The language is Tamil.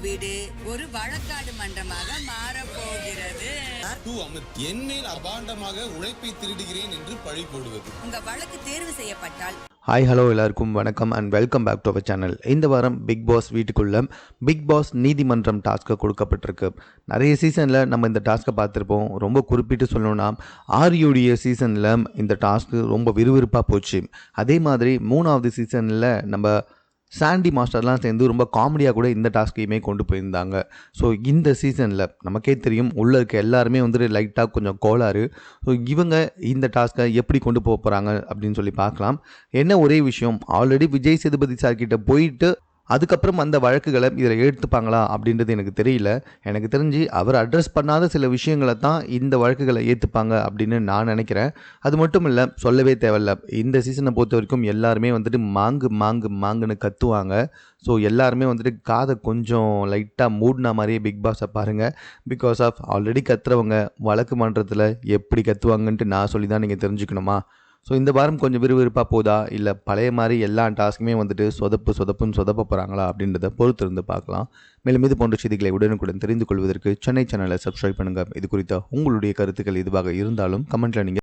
வீடு ஒரு வழக்காடு மன்றமாக மாறப்போகிறது. என் மேல் அபாண்டமாக உழைப்பை திருடுகிறேன் என்று பழி போடுவது. உங்க வழக்கு தேர்வு செய்யப்பட்டால் ஹாய் ஹலோ எல்லாருக்கும் வணக்கம் and welcome back to our channel. இந்த வாரம் பிக் பாஸ் வீட்டுக்குள்ள பிக் பாஸ் நீதிமன்றம் டாஸ்க்கை கொடுக்கப்பட்டிருக்கு. நிறைய சீசனில் நம்ம இந்த டாஸ்க்கை பார்த்துருப்போம். ரொம்ப குறிப்பிட்டு சொல்லணும்னா ஆரியுடைய சீசனில் இந்த டாஸ்க்கு ரொம்ப விறுவிறுப்பாக போச்சு. அதே மாதிரி 3வது சீசனில் நம்ம சாண்டி மாஸ்டர்லாம் சேர்ந்து ரொம்ப காமெடியாக கூட இந்த டாஸ்கையுமே கொண்டு போயிருந்தாங்க. ஸோ இந்த சீசனில் நமக்கே தெரியும் உள்ளே இருக்க எல்லாருமே வந்துட்டு லைட்டாக கொஞ்சம் கோளாறு. ஸோ இவங்க இந்த டாஸ்க்கை எப்படி கொண்டு போக போகிறாங்க அப்படின்னு சொல்லி பார்க்கலாம். என்ன ஒரே விஷயம், ஆல்ரெடி விஜய் சேதுபதி சார் கிட்ட போயிட்டு அதுக்கப்புறம் அந்த வழக்குகளை இதில் எடுத்துப்பாங்களா அப்படின்றது எனக்கு தெரியல. எனக்கு தெரிஞ்சு அவர் அட்ரஸ் பண்ணாத சில விஷயங்களை தான் இந்த வழக்குகளை ஏற்றுப்பாங்க அப்படின்னு நான் நினைக்கிறேன். அது மட்டும் இல்லை, சொல்லவே தேவையில்ல, இந்த சீசனை பொறுத்த வரைக்கும் எல்லாருமே வந்துட்டு மாங்குன்னு கத்துவாங்க. ஸோ எல்லாருமே வந்துட்டு காதை கொஞ்சம் லைட்டாக மூடின மாதிரியே பிக் பாஸை பாருங்கள். பிகாஸ் ஆஃப் ஆல்ரெடி கத்துறவங்க வழக்கு மன்றத்தில் எப்படி கத்துவாங்கன்ட்டு நான் சொல்லி தான் நீங்கள் தெரிஞ்சுக்கணுமா? ஸோ இந்த வாரம் கொஞ்சம் விறுவிறுப்பாக போதா, இல்லை பழைய மாதிரி எல்லா டாஸ்க்குமே வந்துட்டு சொதப்புன்னு சொதப்ப போகிறாங்களா அப்படின்றத பொறுத்து இருந்து பார்க்கலாம். மேலும் இது போன்ற செய்திகளை உடனுக்குடன் தெரிந்து கொள்வதற்கு சென்னை சேனலை சப்ஸ்கிரைப் பண்ணுங்கள். இது குறித்த உங்களுடைய கருத்துக்கள் எதுவாக இருந்தாலும் கமெண்ட்டில் நீங்கள்